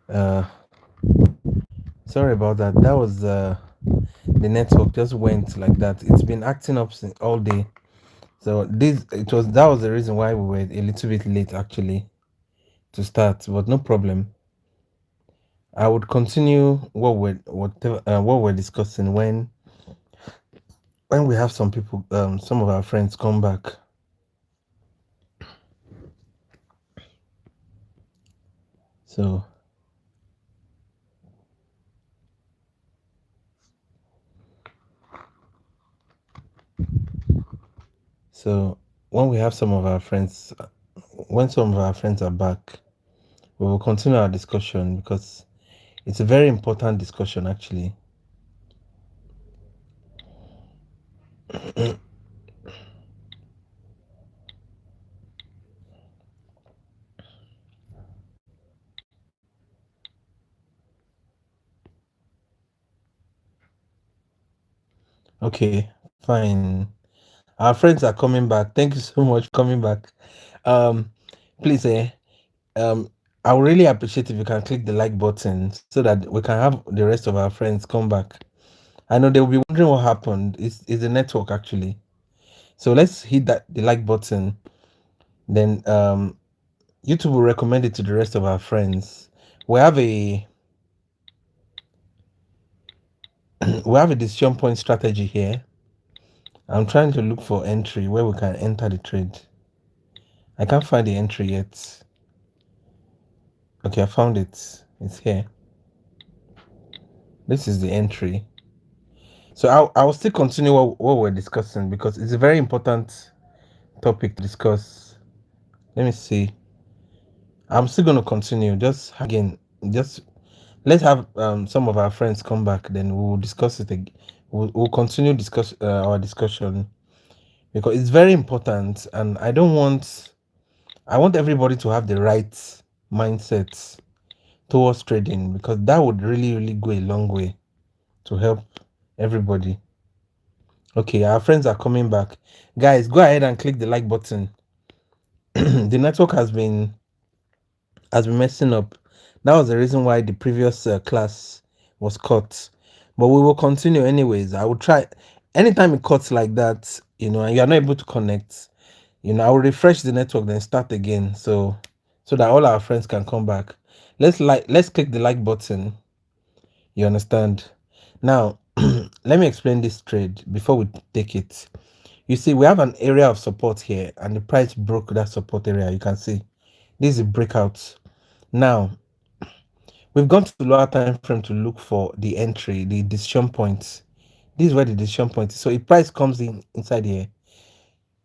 Uh, Sorry about that. That was the network just went like that. It's been acting up since all day. So this it was that was the reason why we were a little bit late actually to start. But no problem. I would continue what we're discussing when we have some people some of our friends come back. So so when we have some of our friends when some of our friends are back, we will continue our discussion because it's a very important discussion actually. Okay, fine. Our friends are coming back. Thank you so much for coming back. Um, please, I would really appreciate if you can click the like button so that we can have the rest of our friends come back. I know they will be wondering what happened. It's the network actually. So let's hit the like button. Then YouTube will recommend it to the rest of our friends. We have a we have a decision point strategy here. I'm trying to look for entry where we can enter the trade. I can't find the entry yet. Okay, I found it. It's here. This is the entry. So I'll still continue what we're discussing because it's a very important topic to discuss. Let me see. I'm still going to continue. Just again, just let's have some of our friends come back. Then we'll discuss it again. We'll continue discuss our discussion because it's very important, and I want everybody to have the right mindset towards trading because that would really go a long way to help everybody. Okay, our friends are coming back. Guys, go ahead and click the like button. The network has been messing up. That was the reason why the previous class was cut. But we will continue anyways. I will try anytime it cuts like that, and you are not able to connect, I will refresh the network then start again. So that all our friends can come back. Let's click the like button. You understand? Now, let me explain this trade before we take it. You see, we have an area of support here, and the price broke that support area. You can see this is a breakout. Now, we've gone to the lower time frame to look for the entry, the decision points. This is where the decision point is. So if price comes in inside here.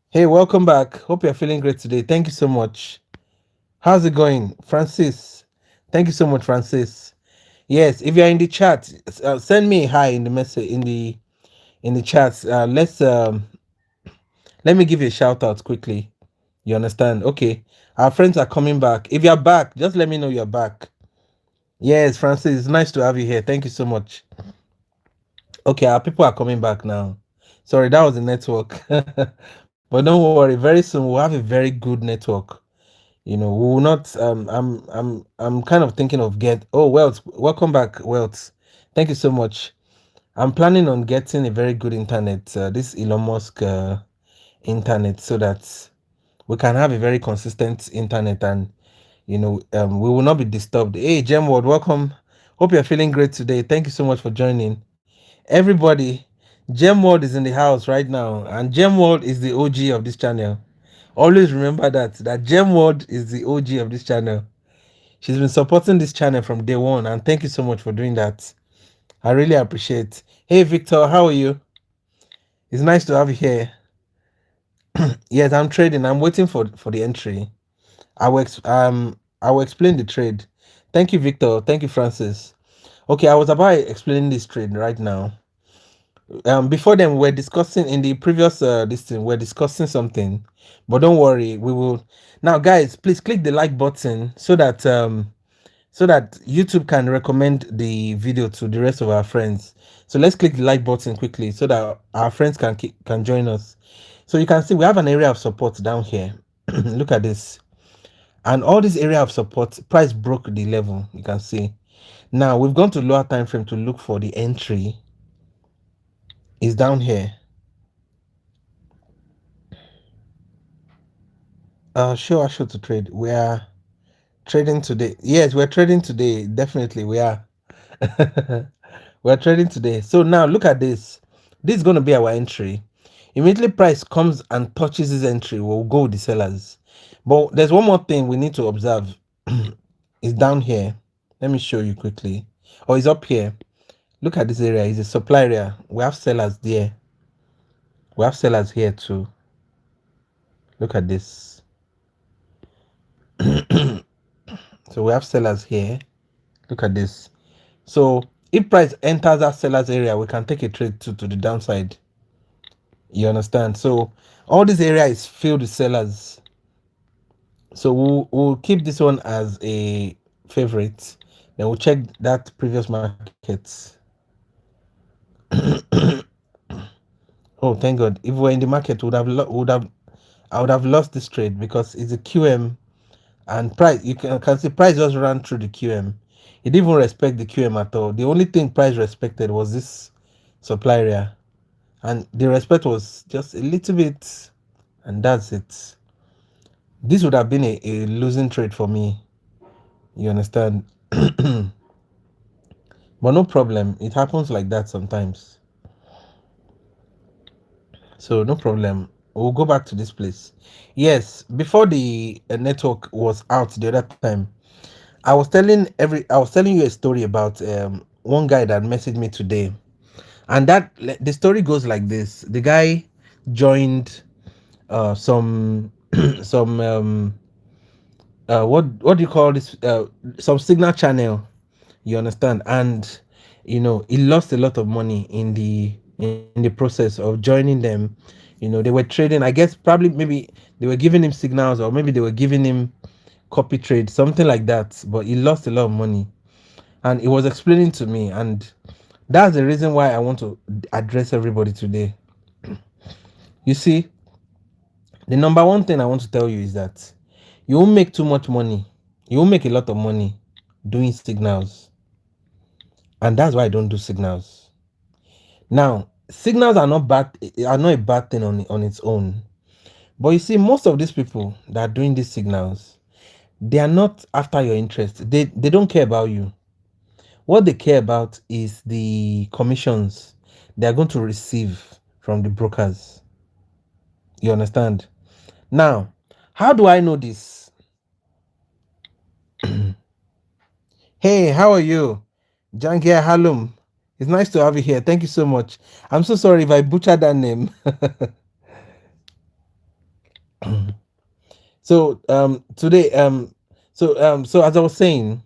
Hey, welcome back. Hope you're feeling great today. Thank you so much. How's it going, Francis? Thank you so much, Francis. Yes, if you're in the chat, send me a hi in the message in the chat. Let me give you a shout out quickly. You understand? Okay. Our friends are coming back. If you're back, just let me know you're back. Yes, Francis, it's nice to have you here. Thank you so much. Okay, our people are coming back now. Sorry, that was the network. But don't worry, very soon we'll have a very good network. We will not I'm kind of thinking of Wealth, welcome back, Wealth. Thank you so much. I'm planning on getting a very good internet, this Elon Musk internet, so that we can have a very consistent internet, and we will not be disturbed. Hey, Gemworld, welcome. Hope you're feeling great today. Thank you so much for joining. Everybody, Gemworld is in the house right now, and Gemworld is the OG of this channel. Always remember that Gemworld is the OG of this channel. She's been supporting this channel from day one, and thank you so much for doing that. I really appreciate. Hey, Victor, how are you? It's nice to have you here. Yes, I'm trading. I'm waiting for the entry. I will explain the trade. Thank you, Victor. Thank you, Francis. Okay, I was about explaining this trade right now. Before then, we're discussing in the previous this thing. We're discussing something, but don't worry, we will now, guys. Please click the like button so that YouTube can recommend the video to the rest of our friends. So let's click the like button quickly so that our friends can join us. So you can see we have an area of support down here. Look at this. And all this area of support, price broke the level, you can see. Now we've gone to lower time frame to look for the entry. Is down here. Show us show to trade. We are trading today. Yes, we're trading today. Definitely we are. We're trading today. So now look at this. This is going to be our entry. Immediately price comes and touches this entry, we'll go with the sellers. But there's one more thing we need to observe. It's down here. Let me show you quickly. Oh, it's up here. Look at this area. It's a supply area. We have sellers there. We have sellers here too. Look at this. So we have sellers here. Look at this. So if price enters that sellers area, we can take a trade to the downside. You understand? So all this area is filled with sellers. So we'll keep this one as a favorite. Then we'll check that previous market. Oh, thank God! If we were in the market, I would have lost this trade because it's a QM and price. You can see price just ran through the QM. It didn't even respect the QM at all. The only thing price respected was this supply area, and the respect was just a little bit, and that's it. This would have been a losing trade for me. You understand? But no problem. It happens like that sometimes. So no problem. We'll go back to this place. Yes, before the network was out the other time, I was telling you a story about one guy that messaged me today. And that the story goes like this. The guy joined some some what do you call this, some signal channel, you understand, and he lost a lot of money in the process of joining them. They were trading, I guess, probably maybe they were giving him signals, or maybe they were giving him copy trade, something like that, but he lost a lot of money. And he was explaining to me, and that's the reason why I want to address everybody today. You see, the number one thing I want to tell you is that you won't make too much money, you won't make a lot of money doing signals. And that's why I don't do signals. Now, signals are not a bad thing on its own. But you see, most of these people that are doing these signals, they are not after your interest. They don't care about you. What they care about is the commissions they are going to receive from the brokers. You understand? Now, how do I know this? Hey, how are you? Jangia Halum. It's nice to have you here. Thank you so much. I'm so sorry if I butchered that name. So today so as I was saying,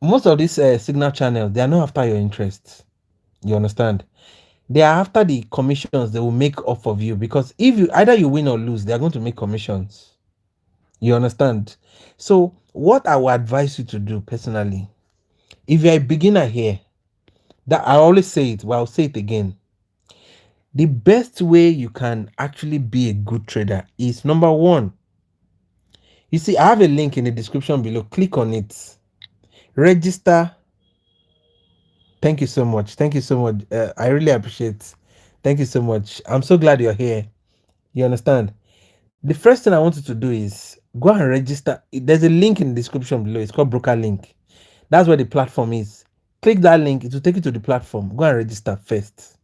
most of these signal channels, they are not after your interests. You understand? They are after the commissions they will make off of you, because if you either you win or lose, they are going to make commissions. You understand? So what I would advise you to do personally, if you're a beginner here, that I always say it, but I'll say it again. The best way you can actually be a good trader is, number one, you see, I have a link in the description below. Click on it. Register. Thank you so much. Thank you so much. I really appreciate. Thank you so much. I'm so glad you're here. You understand? The first thing I want you to do is go and register. There's a link in the description below. It's called Broker Link. That's where the platform is. Click that link. It will take you to the platform. Go and register first.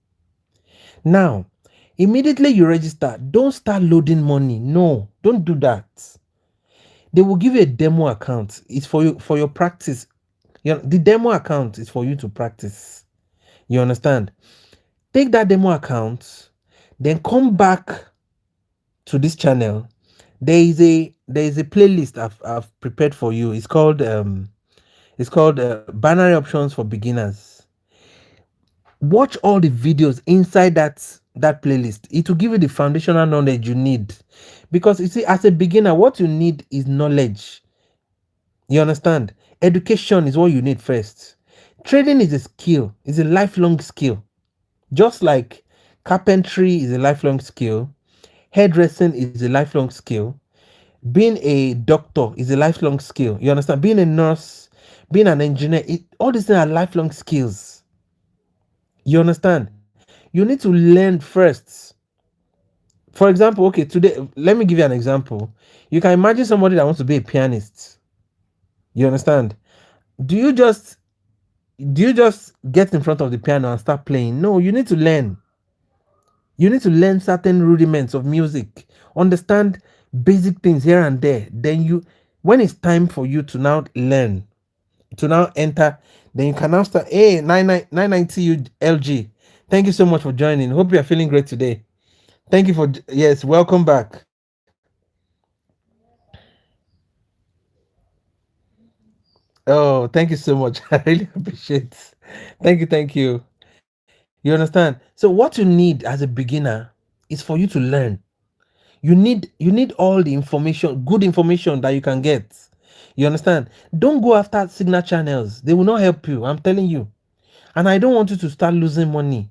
Now, immediately you register, don't start loading money. No, don't do that. They will give you a demo account. It's for you, for your practice. The demo account is for you to practice. You understand? Take that demo account, then come back to this channel. There is a playlist I've prepared for you. It's called binary options for beginners. Watch all the videos inside that playlist. It will give you the foundational knowledge you need, because you see, as a beginner, what you need is knowledge. You understand? Education is what you need first. Trading is a skill. It's a lifelong skill. Just like carpentry is a lifelong skill, hairdressing is a lifelong skill, Being a doctor is a lifelong skill. You understand? Being a nurse, being an engineer, all these things are lifelong skills. You understand? You need to learn first. For example, okay, today, let me give you an example. You can imagine somebody that wants to be a pianist. You understand? Do you just do you just get in front of the piano and start playing? No, you need to learn. You need to learn certain rudiments of music, understand basic things here and there. Then when it's time for you to now learn, to now enter, then you can now start. Hey, 990 LG. Thank you so much for joining. Hope you are feeling great today. Thank you for, yes, welcome back. Oh, thank you so much. I really appreciate. Thank you, thank you. You understand? So what you need as a beginner is for you to learn. You need all the information, good information that you can get. You understand? Don't go after signal channels. They will not help you. I'm telling you. And I don't want you to start losing money.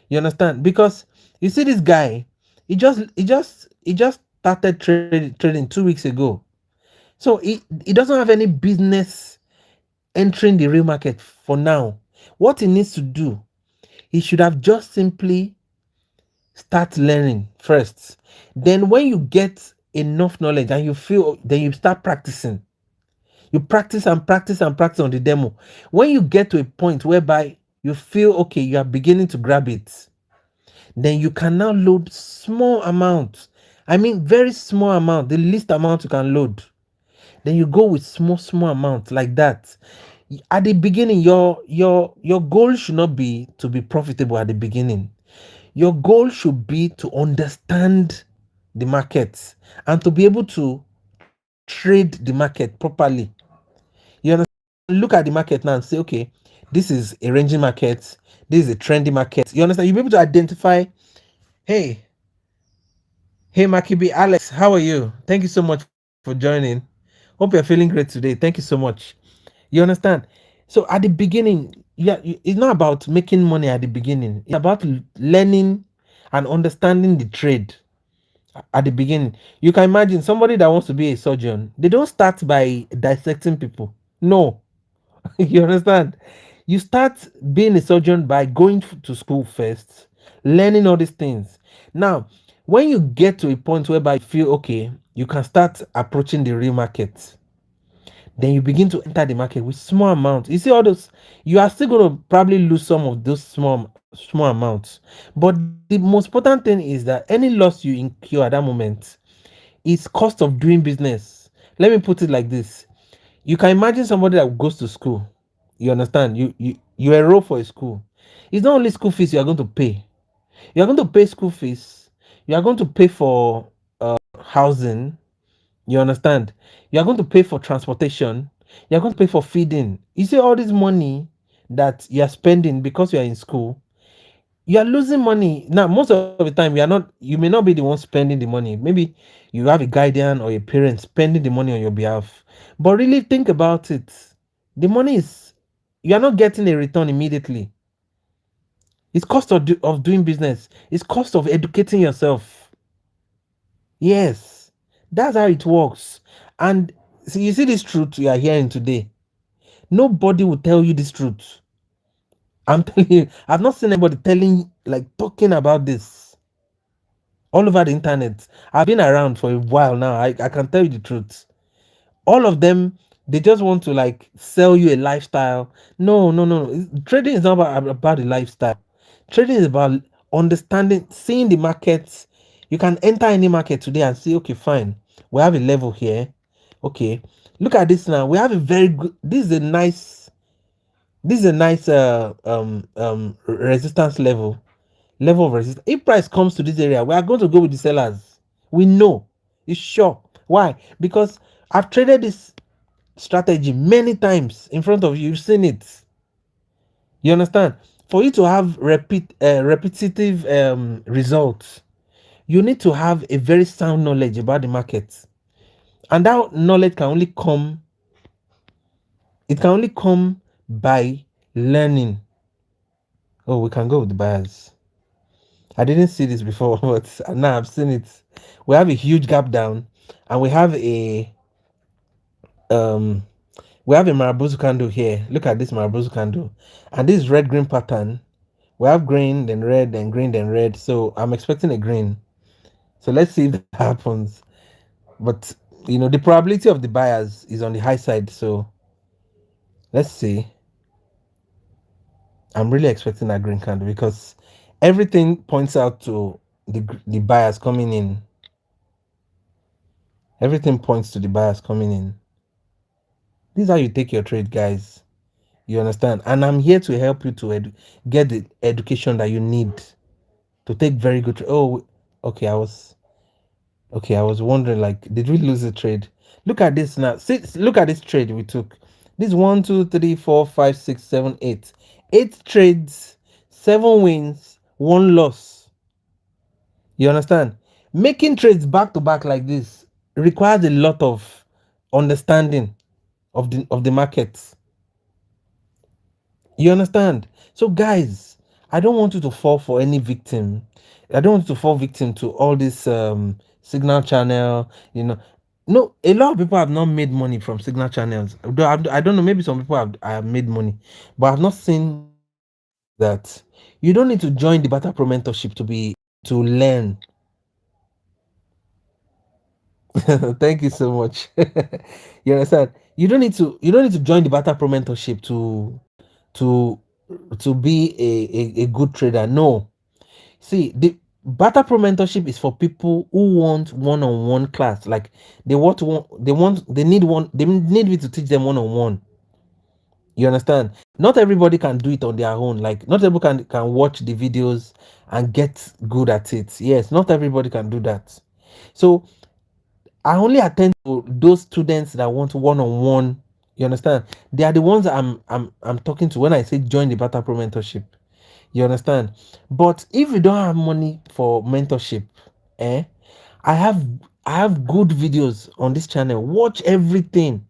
You understand? Because you see this guy, he just started trading 2 weeks ago. So he doesn't have any business entering the real market for now. What he needs to do, he should have just simply start learning first. Then when you get enough knowledge and you feel, then you start practicing. You practice and practice and practice on the demo. When you get to a point whereby you feel okay, you are beginning to grab it, then you can now load small amounts. I mean, very small amount, the least amount you can load. Then you go with small amounts like that. At the beginning, your goal should not be to be profitable at the beginning. Your goal should be to understand the market and to be able to trade the market properly. You understand? Look at the market now and say, okay, this is a ranging market, this is a trendy market. You understand? You'll be able to identify, hey, hey, Makibi, Alex, how are you? Thank you so much for joining. Hope you're feeling great today. Thank you so much. You understand? So at the beginning, yeah, it's not about making money at the beginning. It's about learning and understanding the trade at the beginning. You can imagine somebody that wants to be a surgeon. They don't start by dissecting people. No, you understand? You start being a surgeon by going to school first, learning all these things. Now, when you get to a point whereby you feel okay, you can start approaching the real market. Then you begin to enter the market with small amounts. You see all those, you are still going to probably lose some of those small amounts. But the most important thing is that any loss you incur at that moment is cost of doing business. Let me put it like this. You can imagine somebody that goes to school. You understand? You enroll for a school. It's not only school fees you are going to pay. You are going to pay school fees. You are going to pay for housing. You understand? You are going to pay for transportation. You are going to pay for feeding. You see all this money that you are spending because you are in school. You are losing money. Now, most of the time, you may not be the one spending the money. Maybe you have a guardian or a parent spending the money on your behalf. But really think about it. The money is, you are not getting a return immediately. It's cost of doing business. It's cost of educating yourself. Yes, that's how it works. And see, you see this truth you are hearing today. Nobody will tell you this truth. I'm telling you, I've not seen anybody telling, like, talking about this all over the internet. I've been around for a while now. I can tell you the truth. All of them, they just want to like sell you a lifestyle. No, no, no, no. Trading is not about the lifestyle. Trading is about understanding, seeing the markets. You can enter any market today and say, okay, fine, we have a level here. Okay, look at this now. We have a very good, this is a nice resistance level of resistance. If price comes to this area, we are going to go with the sellers. We know, it's sure. Why? Because I've traded this strategy many times in front of you. You've seen it. You understand? For you to have repetitive results, you need to have a very sound knowledge about the market, and that knowledge can only come. It can only come by learning. Oh, we can go with the buyers. I didn't see this before, but now I've seen it. We have a huge gap down. And um we have a Marabozu candle here. Look at this Marabozu candle. And this red green pattern. We have green, then red, then green, then red. So I'm expecting a green. So let's see if that happens. But the probability of the buyers is on the high side. So let's see. I'm really expecting that green candle because everything points out to the buyers coming in. Everything points to the buyers coming in. This is how you take your trade, guys. You understand? And I'm here to help you to get the education that you need to take very good. Oh, okay. I was wondering, like, did we lose the trade? Look at this now. See, look at this trade we took. This 1, 2, 3, 4, 5, 6, 7, 8. 8 trades, 7 wins, 1 loss. You understand? Making trades back to back like this requires a lot of understanding of the markets. You understand? So, guys, I don't want you to fall for any victim. I don't want you to fall victim to all this signal channel. No, a lot of people have not made money from signal channels. Though I don't know. Maybe some people have made money, but I've not seen that. You don't need to join the Barter-Pro mentorship to learn. Thank you so much. You understand? You don't need to join the Barter-Pro mentorship to to be a good trader. No. See, the Barter-Pro mentorship is for people who want one-on-one class. Like they need me to teach them one-on-one. You understand? Not everybody can do it on their own. Like not everybody can watch the videos and get good at it. Yes, not everybody can do that. So I only attend to those students that want one-on-one. You understand? They are the ones that I'm talking to when I say join the Barter-Pro mentorship. You understand? But if you don't have money for mentorship, eh? I have I have good videos on this channel. Watch everything.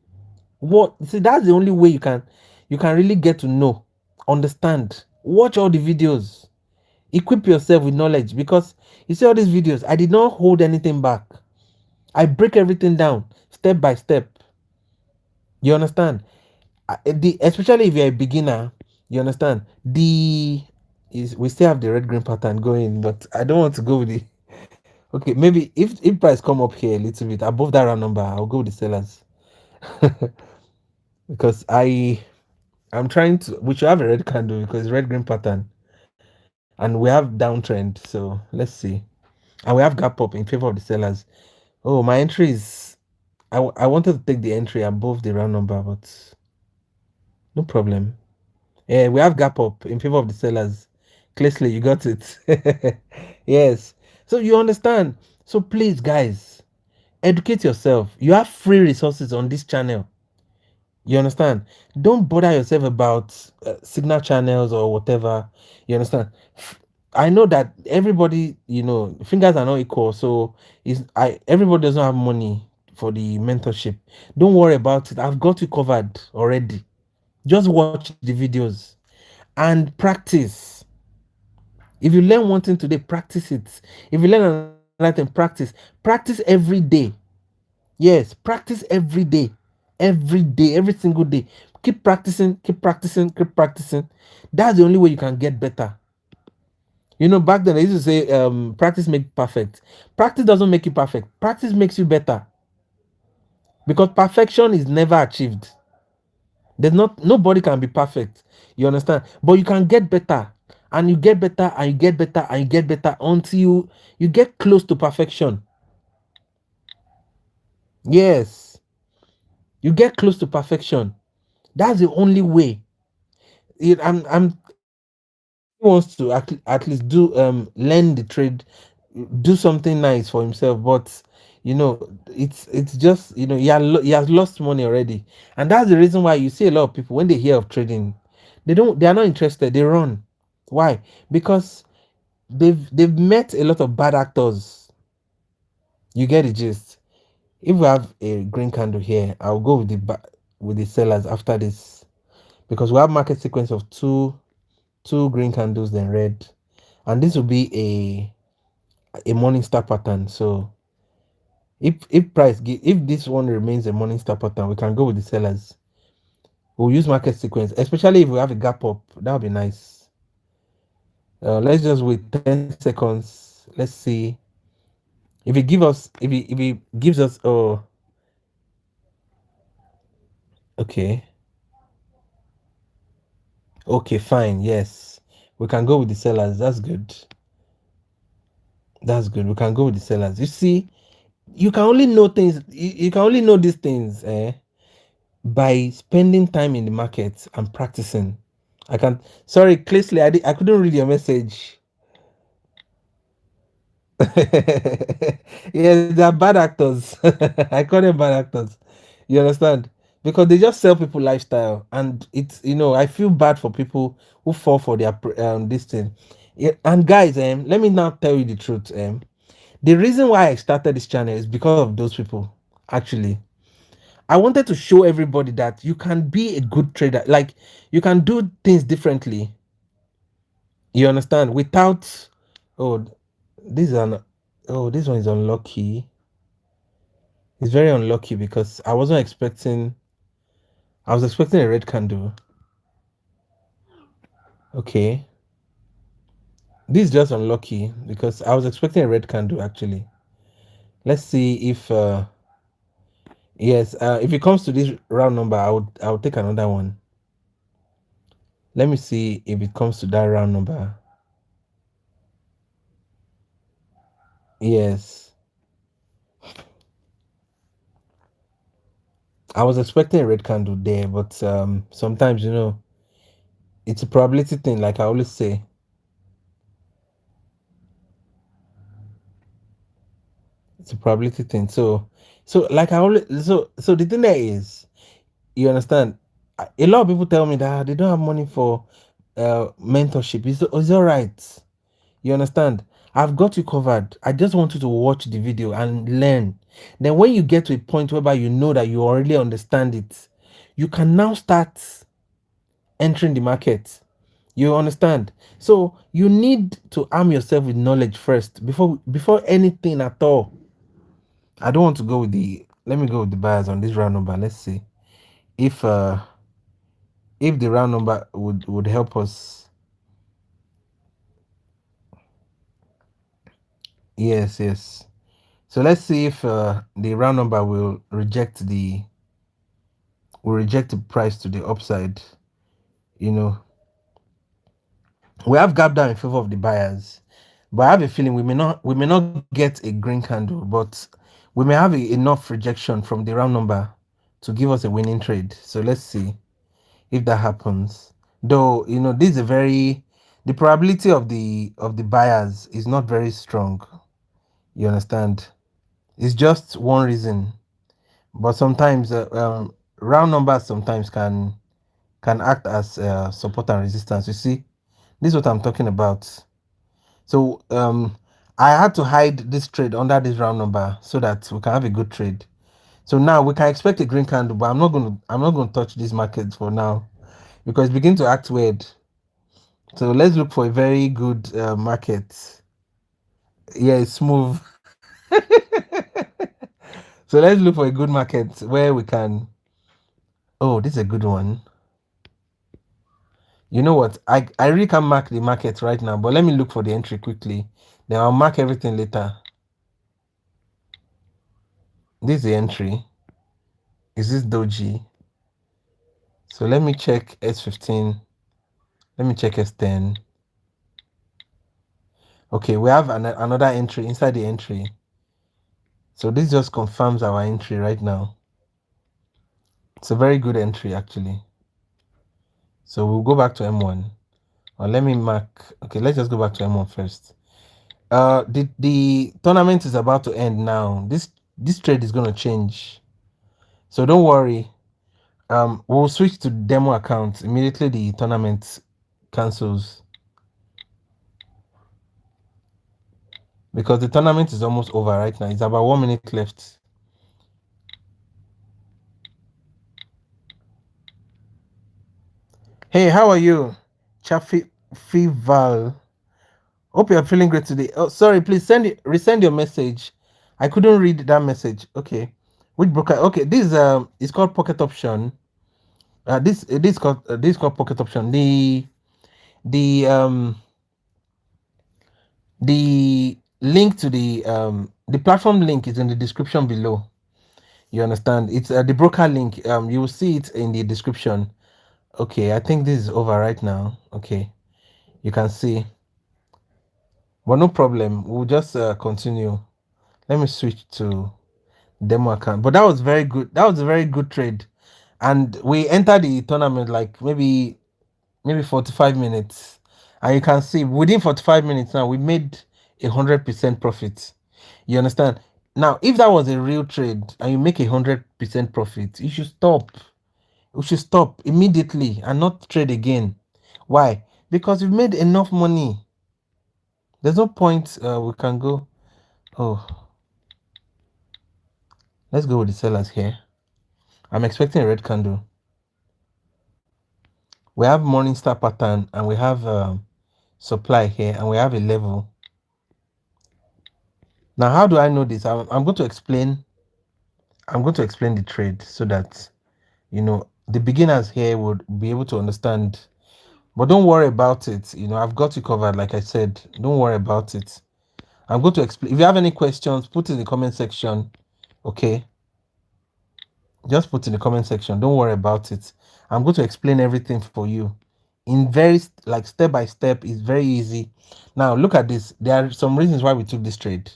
What see that's the only way you can really get to know, understand. Watch all the videos. Equip yourself with knowledge because you see all these videos, I did not hold anything back. I break everything down step by step. You understand? Especially if you're a beginner, you understand? We still have the red green pattern going, but I don't want to go with the okay. Maybe if price come up here a little bit above that round number, I'll go with the sellers. Because I'm trying to we should have a red candle because red green pattern and we have downtrend. So let's see. And we have gap up in favor of the sellers. Oh, my entry is I wanted to take the entry above the round number, but no problem. Yeah, we have gap up in favor of the sellers. Clearly, you got it. Yes. So you understand. So please, guys, educate yourself. You have free resources on this channel. You understand? Don't bother yourself about signal channels or whatever. You understand? I know that everybody, fingers are not equal. So everybody doesn't have money for the mentorship. Don't worry about it. I've got you covered already. Just watch the videos and practice. If you learn one thing today, practice it. If you learn another thing, practice every day. Yes, practice every day, every single day. Keep practicing, keep practicing, keep practicing. That's the only way you can get better. Back then I used to say practice make perfect. Practice doesn't make you perfect, practice makes you better, because perfection is never achieved. Nobody can be perfect. You understand? But you can get better, and you get better, and you get better, and you get better until you get close to perfection. Yes, you get close to perfection. That's the only way. Wants to at least do learn the trade, do something nice for himself, but it's just he has lost money already, and that's the reason why you see a lot of people when they hear of trading, they are not interested, they run. Why? Because they've met a lot of bad actors. You get the gist. If we have a green candle here, I'll go with the sellers after this, because we have market sequence of two green candles then red, and this will be a morning star pattern. So If this one remains a morning star pattern, we can go with the sellers. We'll use market sequence, especially if we have a gap up. That would be nice. Let's just wait 10 seconds. Let's see if he gives us. Oh, okay, okay, fine. Yes, we can go with the sellers. That's good. That's good. We can go with the sellers. You see, you can only know things. You can only know these things by spending time in the market and practicing. I can. Sorry, Cleasley, I couldn't read your message. Yes, they are bad actors. I call them bad actors. You understand? Because they just sell people lifestyle, and it's I feel bad for people who fall for their this thing. Yeah, and guys, let me now tell you the truth. The reason why I started this channel is because of those people. Actually, I wanted to show everybody that you can be a good trader. Like you can do things differently. You understand? Without oh, this is an oh, this one is unlucky. It's very unlucky because I was expecting a red candle. Okay. This is just unlucky because I was expecting a red candle actually. Let's see if yes, if it comes to this round number, I would take another one. Let me see if it comes to that round number. Yes. I was expecting a red candle there, but sometimes it's a probability thing, like I always say. It's a probability thing. So like I always so the thing there is, you understand? A lot of people tell me that they don't have money for mentorship. It's all right. You understand? I've got you covered. I just want you to watch the video and learn. Then when you get to a point whereby you know that you already understand it, you can now start entering the market. You understand? So you need to arm yourself with knowledge first before anything at all. I don't want to go with the let me go with the buyers on this round number. Let's see if the round number would help us. Yes, yes. So let's see if the round number will reject the price to the upside. You know, we have gap down in favor of the buyers, but I have a feeling we may not get a green candle, but we may have enough rejection from the round number to give us a winning trade. So let's see if that happens. Though this is a very the probability of the buyers is not very strong. You understand? It's just one reason, but sometimes round numbers sometimes can act as support and resistance. You see, this is what I'm talking about. So I had to hide this trade under this round number so that we can have a good trade. So now we can expect a green candle, but I'm not going to touch this market for now because it's beginning to act weird. So let's look for a very good market. Yeah, it's smooth. So let's look for a good market where we can. Oh, this is a good one. You know what? I really can't mark the market right now, but let me look for the entry quickly. Then I'll mark everything later. This is the entry. Is this doji? So let me check S15. Let me check S10. Okay, we have another entry inside the entry. So this just confirms our entry right now. It's a very good entry actually. So we'll go back to M1. Or let me mark. Okay, let's just go back to M1 first. The tournament is about to end now. This trade is gonna change. So don't worry. We'll switch to demo account immediately the tournament cancels because the tournament is almost over right now. It's about 1 minute left. Hey, how are you? Chaffee Val. Hope you're feeling great today. Oh, sorry, please resend your message. I couldn't read that message. Okay. Which broker? Okay, this is called pocket option. This called pocket option. The the link to the platform link is in the description below. You understand? It's the broker link. You will see it in the description. Okay, I think this is over right now. Okay, you can see, but no problem. We'll just continue. Let me switch to demo account. But that was very good. That was a very good trade, and we entered the tournament like maybe 45 minutes, and you can see within 45 minutes now we made 100% profit. You understand? Now, if that was a real trade and you make 100% profit, you should stop. You should stop immediately and not trade again. Why? Because you've made enough money. There's no point. We can go. Oh, let's go with the sellers here. I'm expecting a red candle. We have morning star pattern and we have supply here and we have a level. Now, how do I know this? I'm going to explain. I'm going to explain the trade so that the beginners here would be able to understand. But don't worry about it. I've got you covered. Like I said, don't worry about it. I'm going to explain. If you have any questions, put in the comment section. Okay, just put in the comment section. Don't worry about it. I'm going to explain everything for you in very like step by step. It's very easy. Now look at this. There are some reasons why we took this trade.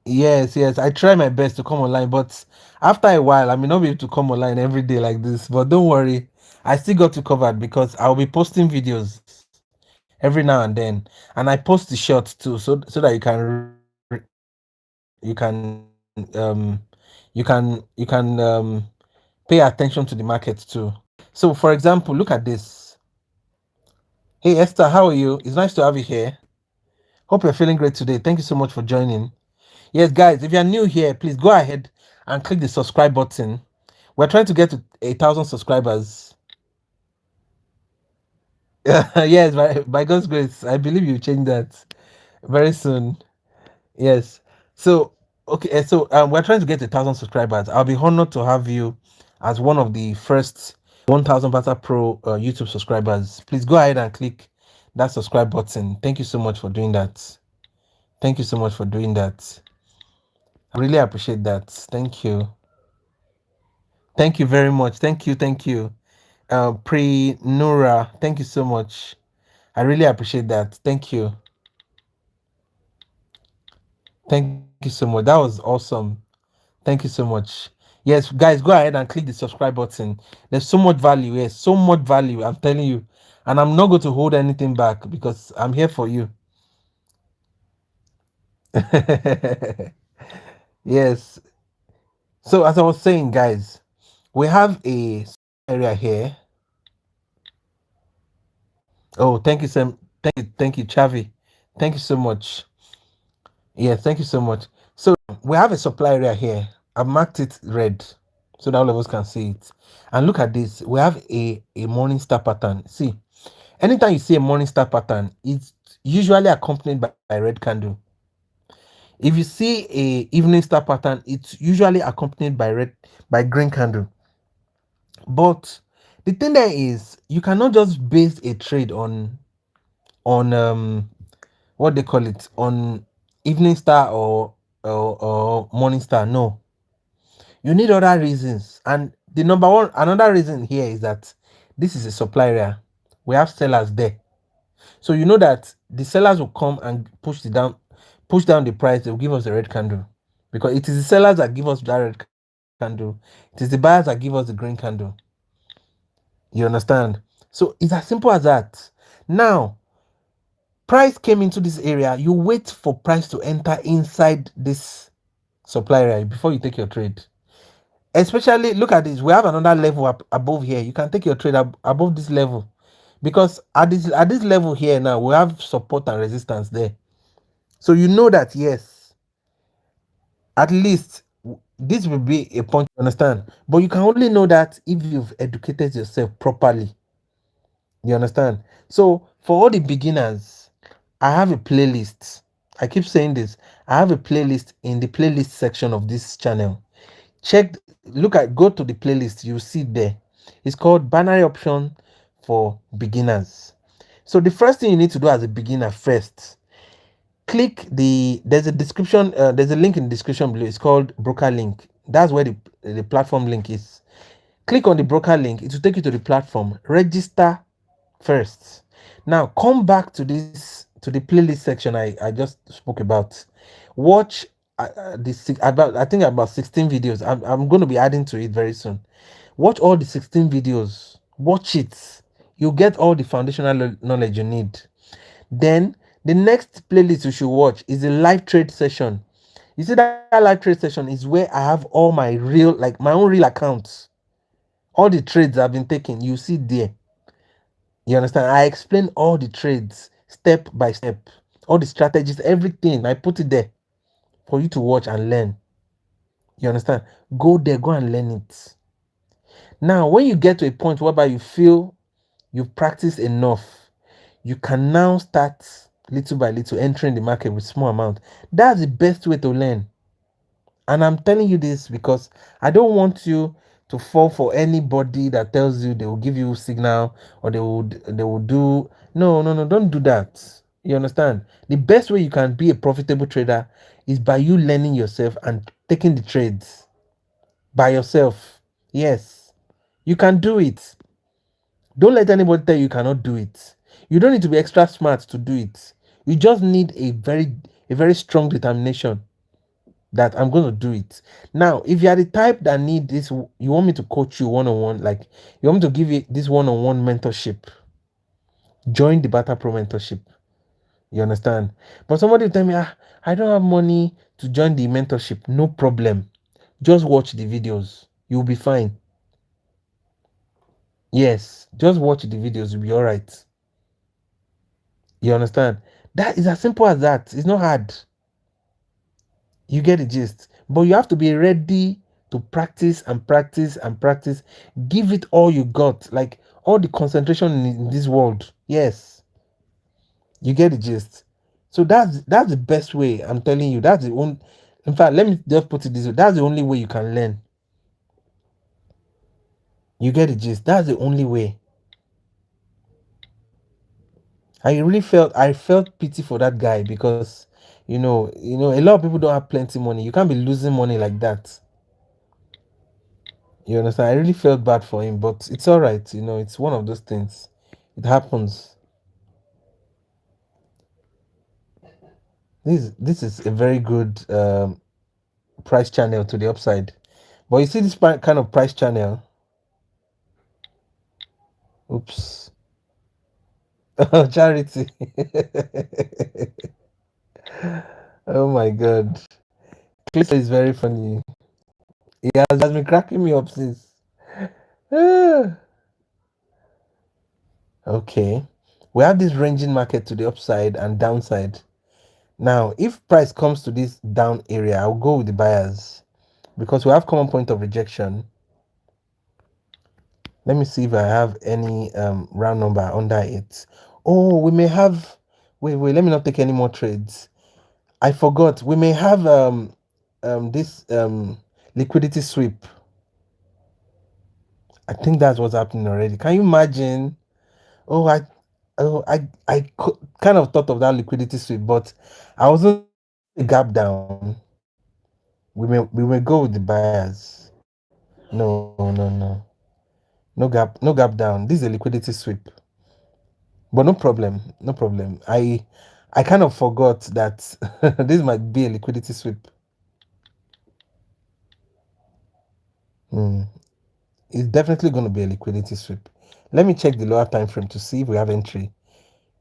Yes, I try my best to come online, but after a while, I may not be able to come online every day like this. But don't worry, I still got you covered because I'll be posting videos every now and I post the shorts too, so that you can pay attention to the market too. So, for example, look at this. Hey Esther, how are you? It's nice to have you here. Hope you're feeling great today. Thank you so much for joining. Yes, guys, if you're new here, please go ahead and click the subscribe button. We're trying to get to 1,000 subscribers. Yes, by God's grace, I believe you change that very soon. Yes. So, okay, we're trying to get 1,000 subscribers. I'll be honored to have you as one of the first 1,000 Barter-Pro YouTube subscribers. Please go ahead and click that subscribe button. Thank you so much for doing that. Thank you so much for doing that. I really appreciate that. Thank you. Thank you very much. Thank you. Pre Nura, thank you so much. I really appreciate that. Thank you. Thank you so much. That was awesome. Thank you so much. Yes, guys, go ahead and click the subscribe button. There's so much value. Yes, so much value. I'm telling you. And I'm not going to hold anything back because I'm here for you. Yes. So as I was saying, guys, we have a area here. Oh, thank you, Sam. Thank you, Chavi. Thank you so much. Yeah, thank you so much. So we have a supply area here. I've marked it red so that all of us can see it. And look at this. We have a morning star pattern. See, anytime you see a morning star pattern, it's usually accompanied by a red candle. If you see a evening star pattern, it's usually accompanied by green candle. But the thing there is you cannot just base a trade on what they call it, on evening star or morning star. No, you need other reasons. And the number one, another reason here is that this is a supply area. We have sellers there, so you know that the sellers will come and push down the price. They'll give us a red candle because it is the sellers that give us that red candle. It is the buyers that give us the green candle. You understand? So it's as simple as that. Now, price came into this area. You wait for price to enter inside this supply area before you take your trade. Especially, look at this. We have another level above here. You can take your trade above this level because at this level here now we have support and resistance there. So you know that yes, at least this will be a point. You understand? But you can only know that if you've educated yourself properly. You understand? So for all the beginners, I have a playlist. I keep saying this. I have a playlist in the playlist section of this channel. Go to the playlist, you see there. It's called binary option for beginners. So the first thing you need to do as a beginner first, there's a description, there's a link in the description below. It's called broker link. That's where the platform link is. Click on the broker link, it will take you to the platform. Register first. Now come back to the playlist section I just spoke about. Watch about, I think about 16 videos. I'm going to be adding to it very soon. Watch all the 16 videos. Watch it. You get all the foundational knowledge you need. Then the next playlist you should watch is a live trade session. You see that live trade session is where I have all my real, like my own real accounts. All the trades I've been taking, you see there. You understand? I explain all the trades step by step, all the strategies, everything. I put it there for you to watch and learn. You understand? Go there, go and learn it. Now, when you get to a point whereby you feel you've practiced enough, you can now start little by little entering the market with small amount. That's the best way to learn. And I'm telling you this because I don't want you to fall for anybody that tells you they will give you signal or they will do. No, no, no, don't do that. You understand? The best way you can be a profitable trader is by you learning yourself and taking the trades by yourself. Yes, you can do it. Don't let anybody tell you cannot do it. You don't need to be extra smart to do it. You just need a very strong determination that I'm going to do it. Now, if you are the type that need this, you want me to coach you one-on-one, like you want me to give you this one-on-one mentorship, join the Barter-Pro mentorship. You understand? But somebody will tell me, I don't have money to join the mentorship. No problem. Just watch the videos. You'll be fine. Yes, just watch the videos. You'll be all right. You understand? That is as simple as that. It's not hard. You get the gist. But you have to be ready to practice and practice and practice. Give it all you got, like all the concentration in this world. Yes, you get the gist. So that's the best way. I'm telling you. That's the only. In fact, let me just put it this way. That's the only way you can learn. You get the gist. That's the only way. I felt pity for that guy because a lot of people don't have plenty money. You can't be losing money like that. You understand? I really felt bad for him, but it's all right. It's one of those things. It happens. This is a very good price channel to the upside. But you see this kind of price channel. Oops. Charity. Oh my God. Cliff is very funny. He has been cracking me up since. Ah, okay. We have this ranging market to the upside and downside. Now, if price comes to this down area, I'll go with the buyers because we have common point of rejection. Let me see if I have any round number under it. Oh, we may have. Wait, let me not take any more trades. I forgot. We may have this liquidity sweep. I think that's what's happening already. Can you imagine? Oh, kind of thought of that liquidity sweep, but I wasn't a gap down. We may go with the buyers. No, no, no. No gap down. This is a liquidity sweep. But no problem. No problem. I kind of forgot that this might be a liquidity sweep. Hmm. It's definitely going to be a liquidity sweep. Let me check the lower time frame to see if we have entry.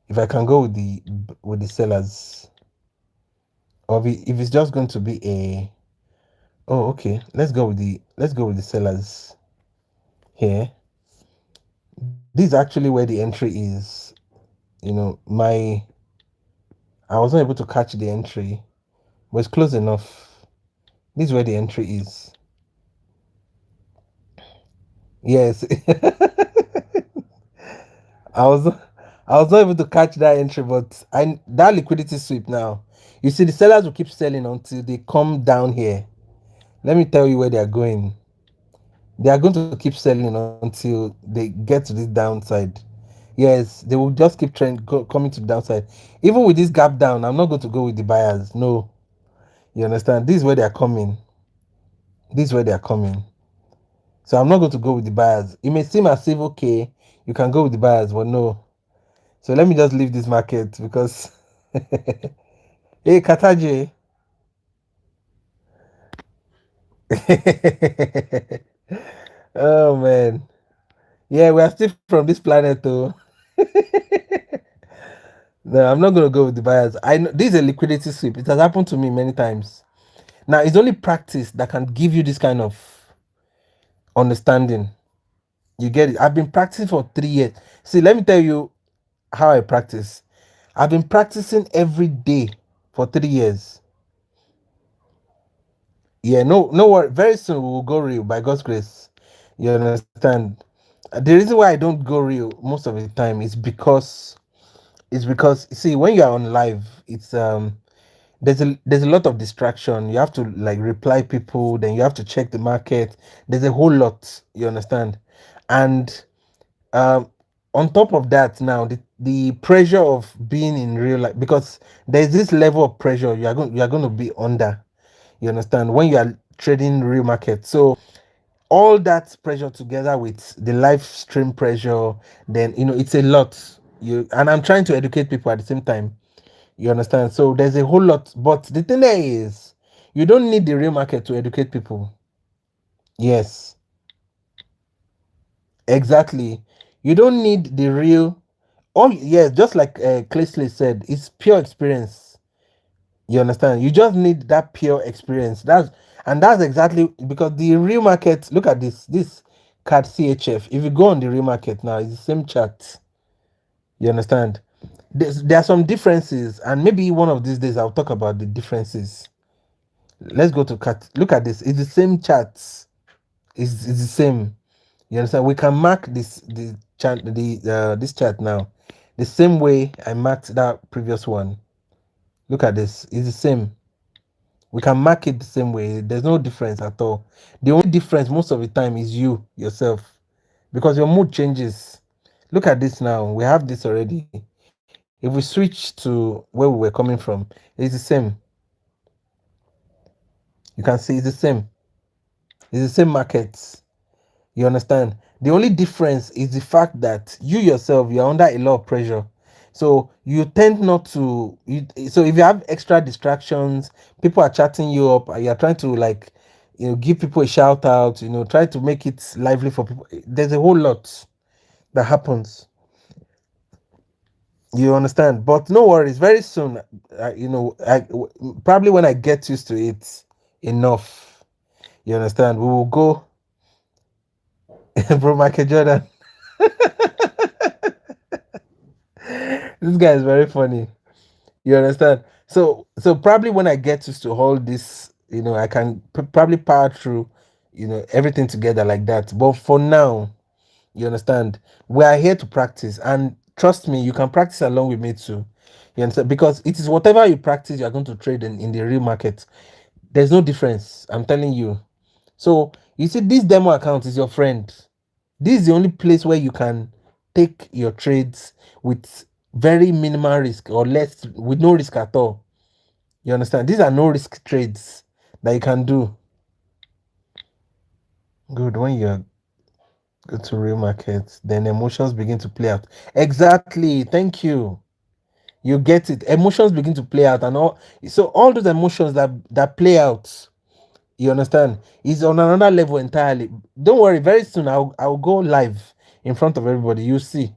If I can go with the sellers, or if it's just going to be a. Oh, okay. Let's go with the sellers here. This is actually where the entry is. I wasn't able to catch the entry, but it's close enough. This is where the entry is. Yes. I was I was not able to catch that entry, but I that liquidity sweep now. You see, the sellers will keep selling until they come down here. Let me tell you where they are going. They are going to keep selling until they get to this downside. Yes, they will just keep coming to the downside. Even with this gap down, I'm not going to go with the buyers. No, you understand? This is where they are coming. This is where they are coming. So I'm not going to go with the buyers. It may seem as if okay, you can go with the buyers, but no. So let me just leave this market because hey Kataje. Oh man. Yeah, we are still from this planet though. No, I'm not gonna go with the buyers. I know this is a liquidity sweep. It has happened to me many times. Now it's only practice that can give you this kind of understanding. You get it? I've been practicing for 3 years. See, let me tell you how I practice. I've been practicing every day for 3 years. Yeah, no worry. Very soon we will go real by God's grace. You understand? The reason why I don't go real most of the time is because see when you are on live, it's there's a lot of distraction. You have to like reply people, then you have to check the market. There's a whole lot, you understand? And um on top of that now the pressure of being in real life because there's this level of pressure you are going to be under, you understand, when you are trading real market. So all that pressure together with the live stream pressure, then it's a lot. And I'm trying to educate people at the same time, you understand? So there's a whole lot. But the thing there is, you don't need the real market to educate people. Yes, exactly. You don't need the real. Oh, yes, just like Claysley said, it's pure experience. You understand? You just need that pure experience. That's exactly because the real market. Look at this card CHF. If you go on the real market now, it's the same chart. You understand? There are some differences, and maybe one of these days I'll talk about the differences. Let's go to cut. Look at this. It's the same charts. It's the same. You understand? We can mark the chart this chart now the same way I marked that previous one. Look at this. It's the same. We can mark it the same way. There's no difference at all. The only difference most of the time is you yourself because your mood changes. Look at this now. We have this already. If we switch to where we were coming from, it's the same. You can see it's the same. It's the same markets. You understand? The only difference is the fact that you yourself you're under a lot of pressure. So you tend not to so if you have extra distractions, people are chatting you up, you're trying to like give people a shout out, try to make it lively for people. There's a whole lot that happens. You understand? But no worries, very soon, probably when I get used to it enough, you understand, we will go. Bro, Michael Jordan. This guy is very funny. You understand? So probably when I get used to all this, I can probably power through, everything together like that. But for now, you understand, we are here to practice, and trust me, you can practice along with me too. You understand? Because it is whatever you practice, you are going to trade in the real market. There's no difference. I'm telling you. So you see, this demo account is your friend. This is the only place where you can take your trades with very minimal risk or less with no risk at all. You understand? These are no risk trades that you can do. Good. When you go to real markets, then emotions begin to play out. Exactly. Thank you. You get it. Emotions begin to play out, and all those emotions that play out, you understand, is on another level entirely. Don't worry, very soon I'll go live in front of everybody. You see.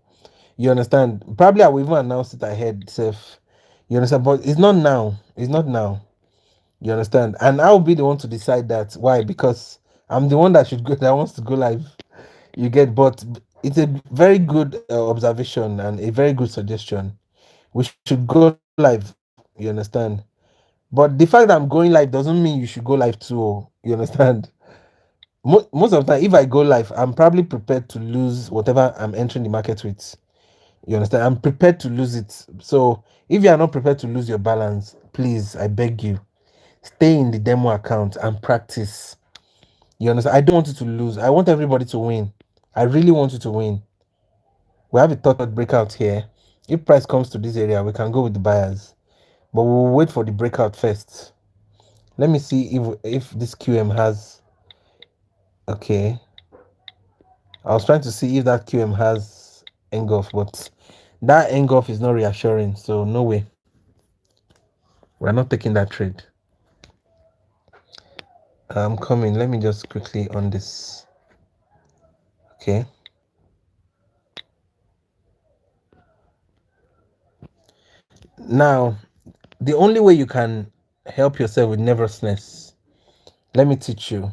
You understand? Probably I will even announce it ahead itself. You understand? But it's not now. It's not now. You understand? And I'll be the one to decide that. Why? Because I'm the one that should go that wants to go live. You get, but it's a very good observation and a very good suggestion. We should go live. You understand? But the fact that I'm going live doesn't mean you should go live too. You understand? Most of the time, if I go live, I'm probably prepared to lose whatever I'm entering the market with. You understand? I'm prepared to lose it. So if you are not prepared to lose your balance, please, I beg you, stay in the demo account and practice. You understand? I don't want you to lose. I want everybody to win. I really want you to win. We have a third breakout here. If price comes to this area, we can go with the buyers. But we'll wait for the breakout first. Let me see if this QM has. Okay. I was trying to see if that QM has engulf, but that engulf is not reassuring. So no way. We're not taking that trade. I'm coming. Let me just quickly on this. Okay. Now, the only way you can help yourself with nervousness, let me teach you.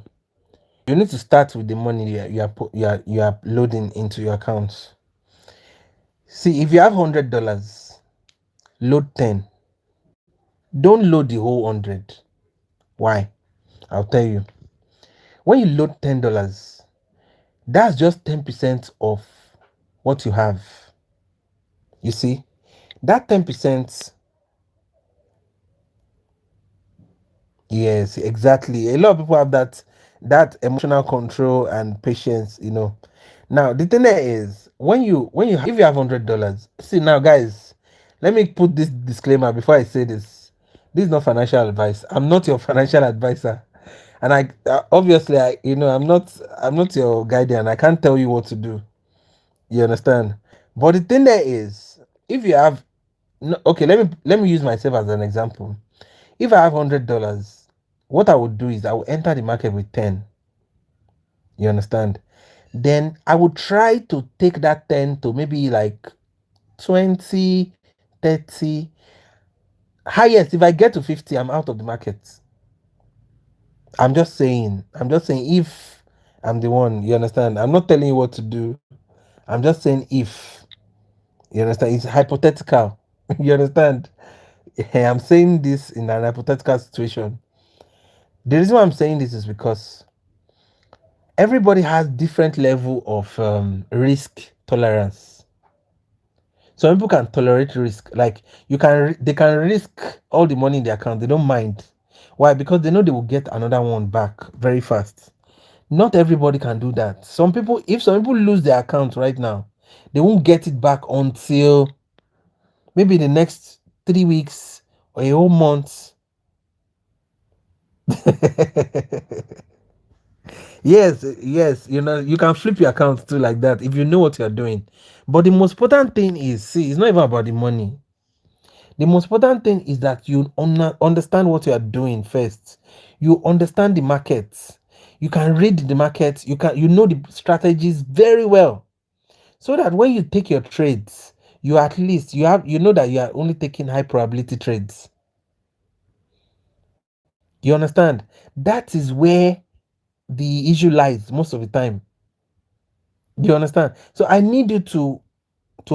You need to start with the money you are loading into your account. See, if you have $100, load 10. Don't load the whole 100. Why? I'll tell you. When you load $10, that's just 10% of what you have. You see, that 10%. Yes, exactly. A lot of people have that emotional control and patience. Now the thing there is when you if you have $100, see now guys, let me put this disclaimer before I say this. This is not financial advice. I'm not your financial advisor. And I obviously I'm not your guardian. I can't tell you what to do. You understand? But the thing there is, if you have no, okay, let me use myself as an example. If I have $100, what I would do is I will enter the market with 10. You understand? Then I would try to take that 10 to maybe like 20, 30. Highest, if I get to 50, I'm out of the market. I'm just saying if I'm the one, you understand? I'm not telling you what to do. I'm just saying if. You understand? It's hypothetical. You understand? I'm saying this in an hypothetical situation. The reason why I'm saying this is because everybody has different level of risk tolerance. Some people can tolerate risk, like they can risk all the money in their account, they don't mind. Why? Because they know they will get another one back very fast. Not everybody can do that. If some people lose their account right now, they won't get it back until maybe the next 3 weeks or a whole month. Yes, yes, you can flip your account too like that if you know what you're doing. But the most important thing is, see, it's not even about the money. The most important thing is that you understand what you are doing first. You understand the market. You can read the market. You know the strategies very well, so that when you take your trades, you at least you know that you are only taking high probability trades. You understand? That is where the issue lies most of the time. You understand? So I need you to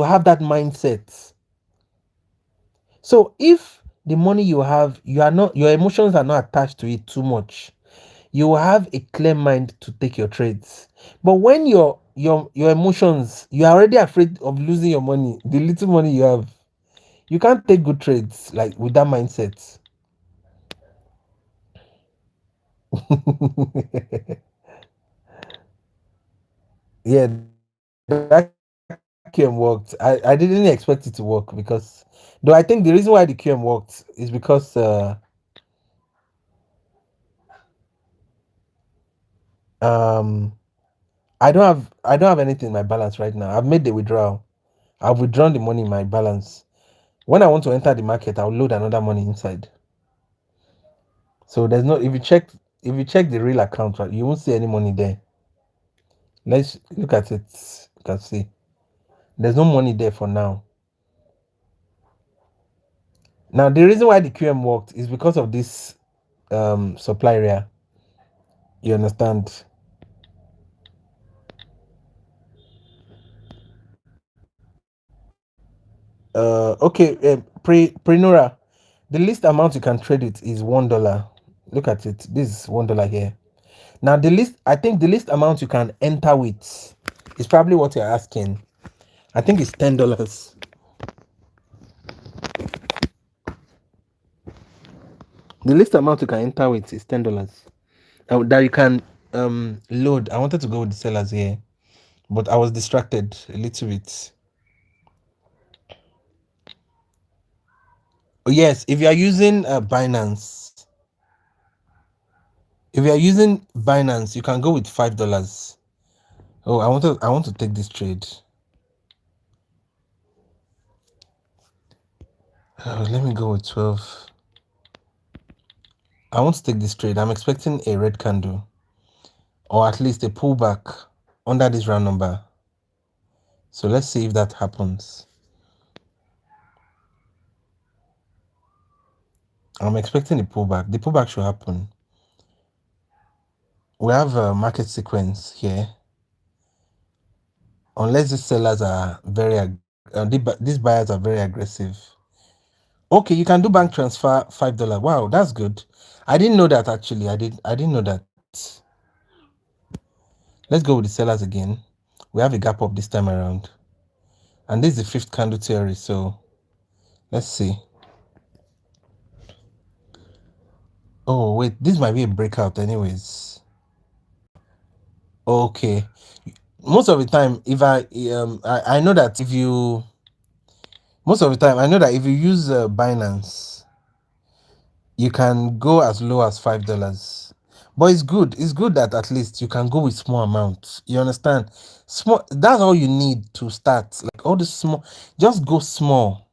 have that mindset. So if the money you have, your emotions are not attached to it too much, you will have a clear mind to take your trades. But when your emotions, you are already afraid of losing your money, the little money you have, you can't take good trades like with that mindset. Yeah, that QM worked. I didn't expect it to work because though I think the reason why the QM worked is because um I don't have anything in my balance right now. I've made the withdrawal. I've withdrawn the money in my balance. When I want to enter the market, I'll load another money inside. So there's no if you check the real account, right, you won't see any money there. Let's look at it. You can see there's no money there for now. Now the reason why the QM worked is because of this supply area. You understand? Okay, Prenora, the least amount you can trade it is $1. Look at it. This is $1 here. Now I think the least amount you can enter with is probably what you're asking. I think it's $10. The least amount you can enter with is $10. That you can load. I wanted to go with the sellers here, but I was distracted a little bit. Oh, yes, if you are using Binance, you can go with $5. Oh, I want to take this trade. Let me go with 12. I want to take this trade. I'm expecting a red candle, or at least a pullback under this round number. So let's see if that happens. I'm expecting a pullback. The pullback should happen. We have a market sequence here. Unless these sellers are these buyers are very aggressive. Okay, you can do bank transfer $5. Wow, that's good. I didn't know that actually. I didn't know that. Let's go with the sellers again. We have a gap up this time around. And this is the fifth candle theory, so let's see. Oh wait, this might be a breakout anyways. Okay. Most of the time, if I know that if you use Binance, you can go as low as $5. But it's good that at least you can go with small amounts. You understand? Small, that's all you need to start. Like all the small, just go small.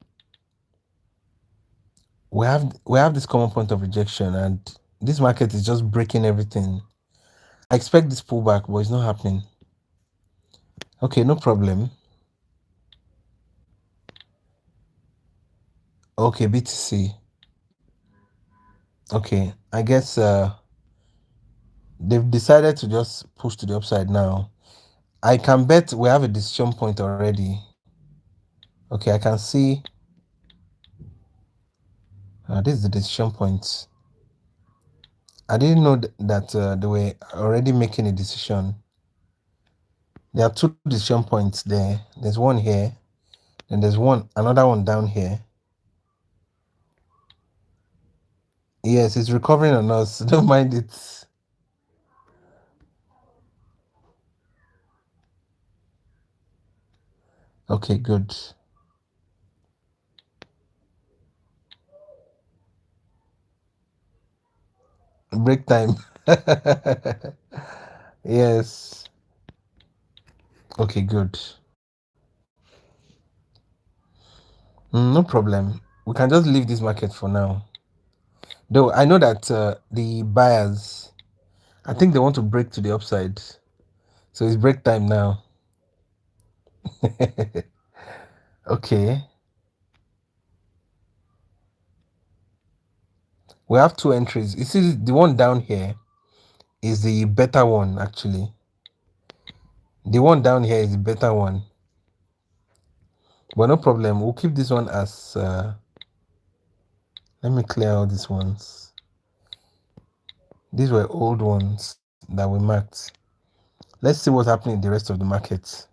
We have this common point of rejection, and this market is just breaking everything. I expect this pullback, but it's not happening. Okay, no problem. Okay, BTC. Okay, I guess they've decided to just push to the upside now. I can bet we have a decision point already. Okay, I can see this is the decision point. I didn't know that they were already making a decision. There are two decision points there. There's one here, and there's another one down here. Yes, it's recovering on us. Don't mind it. Okay, good. Break time. Yes. Okay, good. No problem. We can just leave this market for now. Though I know that the buyers, I think they want to break to the upside. So it's break time now. Okay. We have two entries. You see, the one down here is the better one, actually. The one down here is the better one. But no problem. We'll keep this one as... let me clear all these ones. These were old ones that we marked. Let's see what's happening in the rest of the market.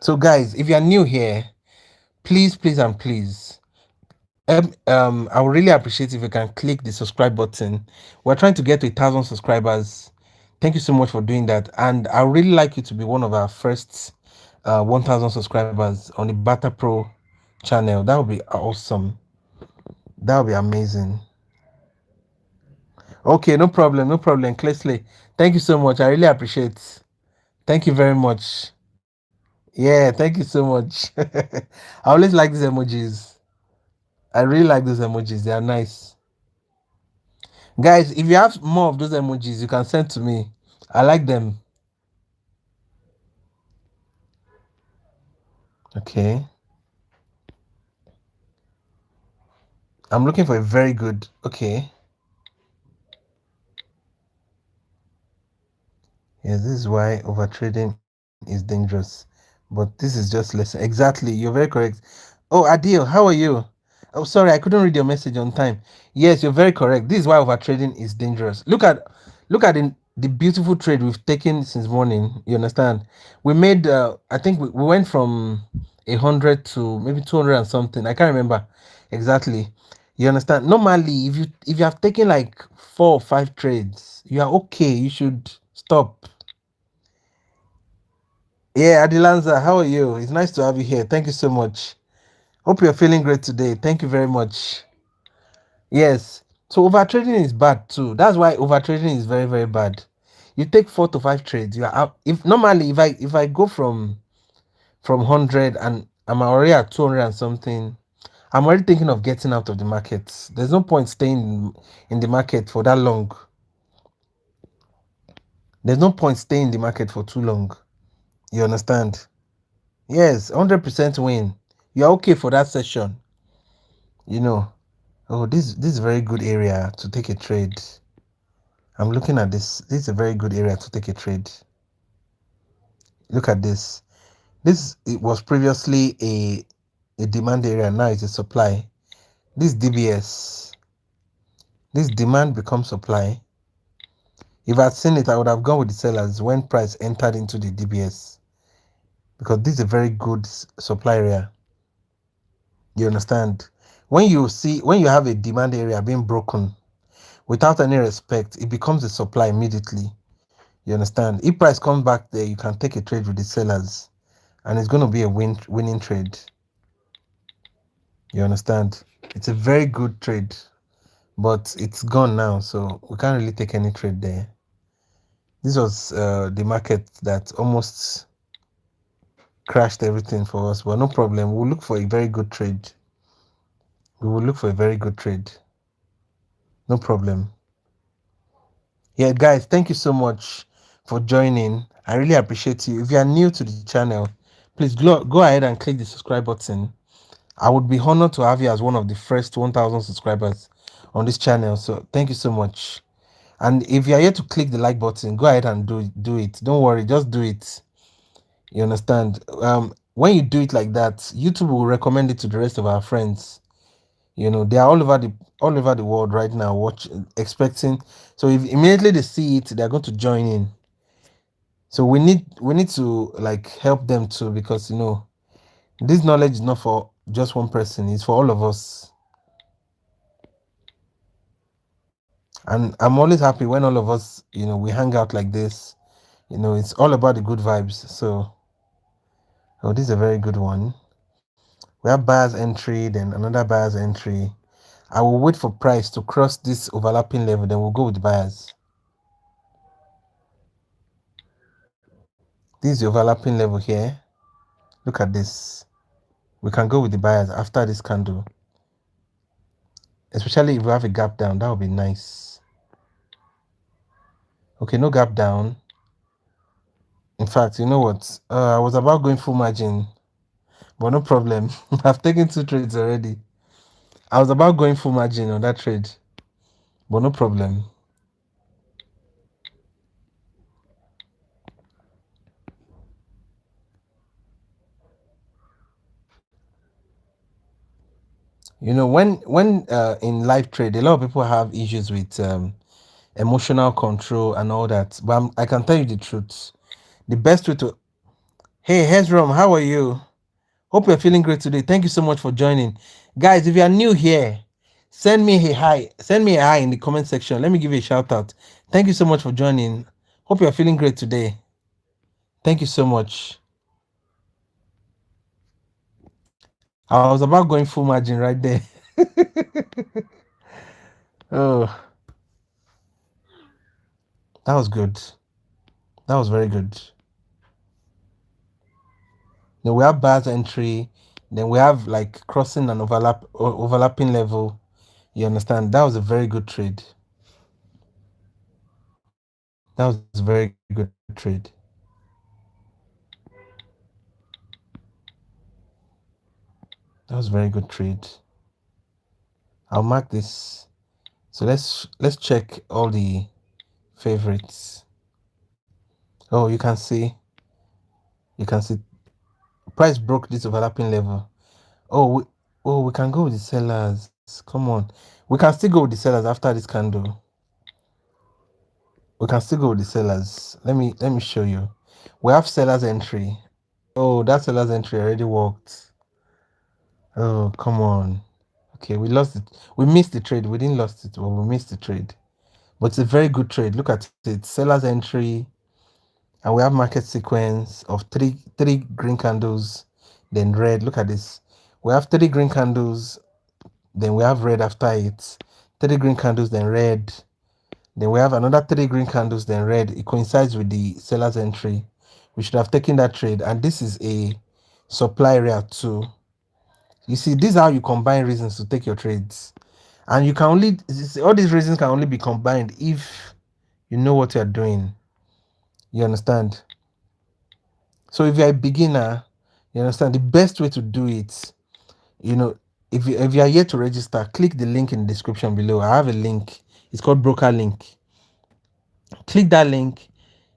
So guys, if you are new here, please I would really appreciate if you can click the subscribe button. We're trying to get to 1,000 subscribers. Thank you so much for doing that, and I would really like you to be one of our first 1,000 subscribers on the Barter-Pro channel. That would be awesome. That would be amazing. Okay, no problem, Clesley, thank you so much. I really appreciate. Thank you very much. Yeah, thank you so much. I always like these emojis. I really like those emojis. They are nice. Guys, if you have more of those emojis, you can send to me. I like them. Okay. I'm looking for a very good. Okay. Yes, this is why overtrading is dangerous. But this is just lesson. Exactly. You're very correct. Oh, Adil, how are you? Oh, sorry, I couldn't read your message on time. Yes, you're very correct. This is why overtrading is dangerous. Look at the beautiful trade we've taken since morning. You understand? We made I think we went from 100 to maybe 200 and something. I can't remember exactly. You understand? Normally, if you have taken like 4 or 5 trades, you are okay. You should stop. Yeah, Adilanza, how are you? It's nice to have you here. Thank you so much. Hope you're feeling great today. Thank you very much. Yes. So over trading is bad too. That's why over trading is very, very bad. You take 4 to 5 trades, you are out. If normally if I go from 100 and I'm already at 200 and something, I'm already thinking of getting out of the market. There's no point staying in the market for that long. There's no point staying in the market for too long. You understand? Yes, 100% win. You're okay for that session. You know. Oh, this is a very good area to take a trade. I'm looking at this. This is a very good area to take a trade. Look at this. This it was previously a demand area. Now it's a supply. This DBS. This demand becomes supply. If I'd seen it, I would have gone with the sellers when price entered into the DBS, because this is a very good supply area. You understand? When you have a demand area being broken without any respect, it becomes a supply immediately. You understand? If price comes back there, you can take a trade with the sellers, and it's going to be a winning trade. You understand? It's a very good trade, but it's gone now, so we can't really take any trade there. This was the market that almost crashed everything for us, but no problem. We'll look for a very good trade. We will look for a very good trade. No problem. Yeah, guys, thank you so much for joining. I really appreciate you. If you are new to the channel, please go ahead and click the subscribe button. I would be honored to have you as one of the first 1,000 subscribers on this channel. So thank you so much. And if you are here to click the like button, go ahead and do it. Don't worry, just do it. You understand? When you do it like that, YouTube will recommend it to the rest of our friends. You know, they are all over the world right now, expecting. So if immediately they see it, they're going to join in. So we need to like help them too, because this knowledge is not for just one person; it's for all of us. And I'm always happy when all of us, we hang out like this. It's all about the good vibes. So, oh, this is a very good one. We have buyer's entry, then another buyer's entry. I will wait for price to cross this overlapping level, then we'll go with buyers. This is the overlapping level here. Look at this. We can go with the buyers after this candle. Especially if we have a gap down, that would be nice. Okay, no gap down. In fact, you know what? I was about going full margin, but no problem. I've taken 2 trades already. I was about going full margin on that trade, but no problem. When in live trade, a lot of people have issues with emotional control and all that. But I can tell you the truth. The best way to Hey, Hezrom, how are you? Hope you're feeling great today. Thank you so much for joining. Guys, if you are new here, send me a hi. Send me a hi in the comment section. Let me give you a shout out. Thank you so much for joining. Hope you're feeling great today. Thank you so much. I was about going full margin right there. Oh, that was good. That was very good. Then we have bars entry. Then we have like crossing and overlapping level. You understand? That was a very good trade. That was a very good trade. That was a very good trade. I'll mark this. So let's check all the favorites. Oh, you can see price broke this overlapping level. Oh, we can go with the sellers. Come on. We can still go with the sellers after this candle. We can still go with the sellers. Let me show you. We have sellers entry. Oh, that seller's entry already worked. Oh, come on. Okay, we lost it. We missed the trade. We didn't lost it, but we missed the trade. But it's a very good trade. Look at it. Seller's entry, and we have market sequence of three green candles, then red. Look at this. We have three green candles, then we have red after it. Three green candles, then red. Then we have another three green candles, then red. It coincides with the seller's entry. We should have taken that trade. And this is a supply area too. You see, this is how you combine reasons to take your trades. And you can only, all these reasons can only be combined if you know what you're doing. You understand? So if you're a beginner, you understand the best way to do it, you know, if you are yet to register, click the link in the description below. I have a link. It's called broker link. Click that link.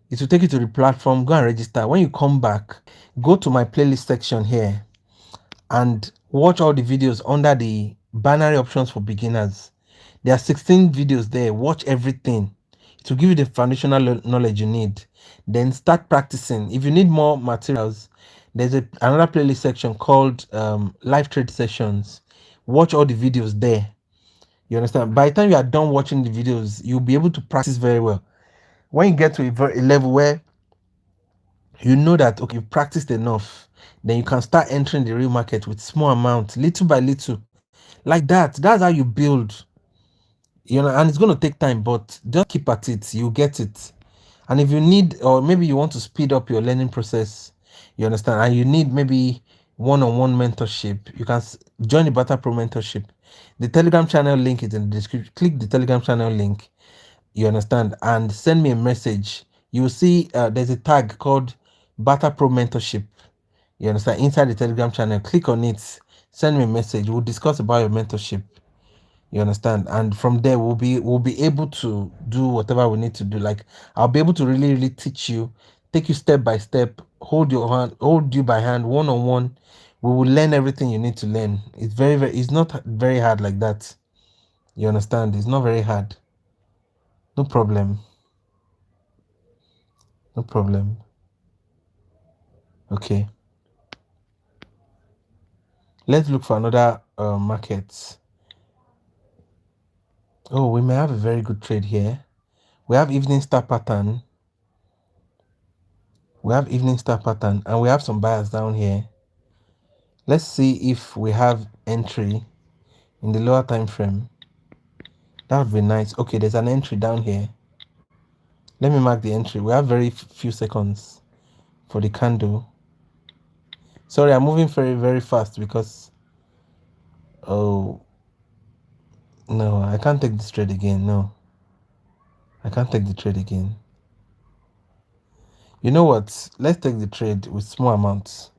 It will take you to the platform. Go and register. When you come back, go to my playlist section here and watch all the videos under the binary options for beginners. There are 16 videos there. Watch everything. It will give you the foundational knowledge you need. Then start practicing. If you need more materials, there's another playlist section called live trade sessions. Watch all the videos there. You understand? By the time you are done watching the videos, you'll be able to practice very well. When you get to a level where you know that okay, you've practiced enough, then you can start entering the real market with small amount, little by little, like that. That's how you build, and it's going to take time, but just keep at it. You get it. And if you need, or maybe you want to speed up your learning process, you understand, and you need maybe one-on-one mentorship, you can join the Barter-Pro mentorship. The Telegram channel link is in the description. Click the Telegram channel link, you understand, and send me a message. You will see there's a tag called Barter-Pro mentorship, you understand, inside the Telegram channel. Click on it, send me a message. We'll discuss about your mentorship, you understand, and from there we'll be able to do whatever we need to do. Like, I'll be able to really teach you, take you step by step, hold you by hand, one-on-one. We will learn everything you need to learn. It's it's not very hard like that, you understand. It's not very hard. No problem. No problem. Okay, let's look for another market. Oh, we may have a very good trade here. We have evening star pattern. And we have some buyers down here. Let's see if we have entry in the lower time frame. That would be nice. Okay, there's an entry down here. Let me mark the entry. We have very few seconds for the candle. Sorry, I'm moving very fast because, oh no, I can't take this trade again. No, I can't take the trade again. You know what? Let's take the trade with small amounts.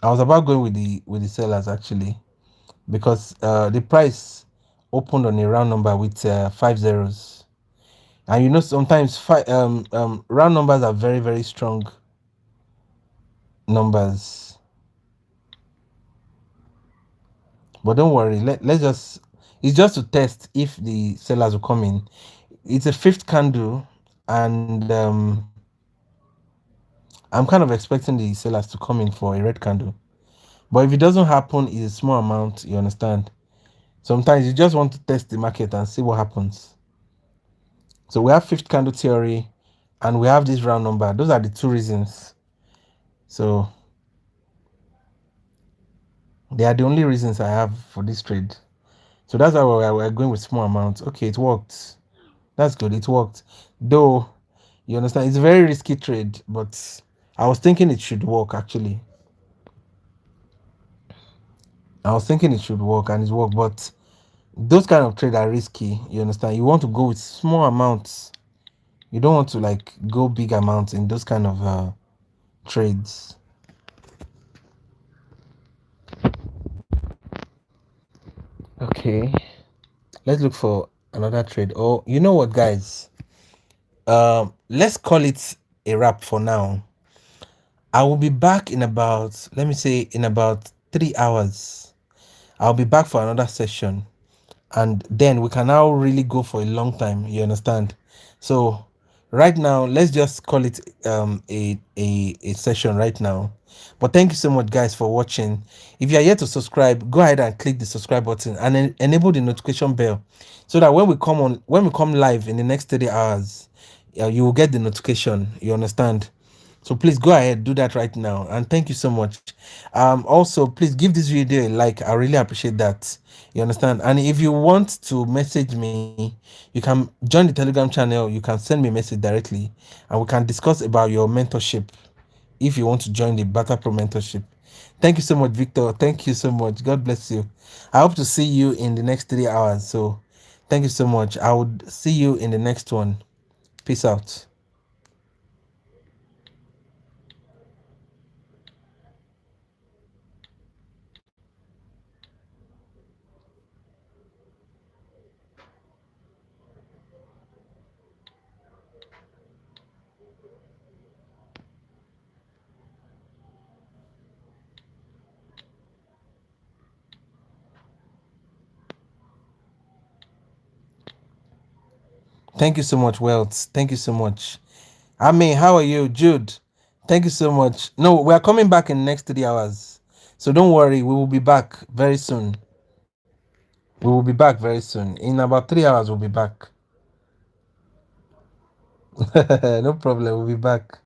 I was about going with the sellers actually, because the price opened on a round number with 5 zeros, and sometimes round numbers are very strong numbers. But don't worry, let's just, it's just to test if the sellers will come in. It's a fifth candle, and I'm kind of expecting the sellers to come in for a red candle. But if it doesn't happen, it's a small amount, you understand. Sometimes you just want to test the market and see what happens. So we have fifth candle theory, and we have this round number. Those are the two reasons. So they are the only reasons I have for this trade. So that's why we're going with small amounts. Okay, it worked. That's good. It worked. Though, you understand, it's a very risky trade, but I was thinking it should work actually. I was thinking it should work, and it worked, but those kind of trade are risky. You understand? You want to go with small amounts. You don't want to like go big amounts in those kind of trades. Okay, let's look for another trade. Oh, you know what, guys? Let's call it a wrap for now. I will be back in about, let me say, in about 3 hours. I'll be back for another session, and then we can now really go for a long time. You understand? So right now, let's just call it a session right now. But thank you so much, guys, for watching. If you are yet to subscribe, go ahead and click the subscribe button and enable the notification bell, so that when we come live in the next 30 hours, you will get the notification. You understand? So please go ahead, do that right now, and thank you so much. Also, please give this video a like. I really appreciate that. You understand? And if you want to message me, you can join the Telegram channel. You can send me a message directly, and we can discuss about your mentorship if you want to join the Barter-Pro mentorship. Thank you so much, Victor. Thank you so much. God bless you. I hope to see you in the next 3 hours. So thank you so much. I would see you in the next one. Peace out. Thank you so much, Wealth. Thank you so much. I mean, how are you, Jude? Thank you so much. No, we are coming back in the next 3 hours. So don't worry, we will be back very soon. We will be back very soon. In about 3 hours, we'll be back. No problem, we'll be back.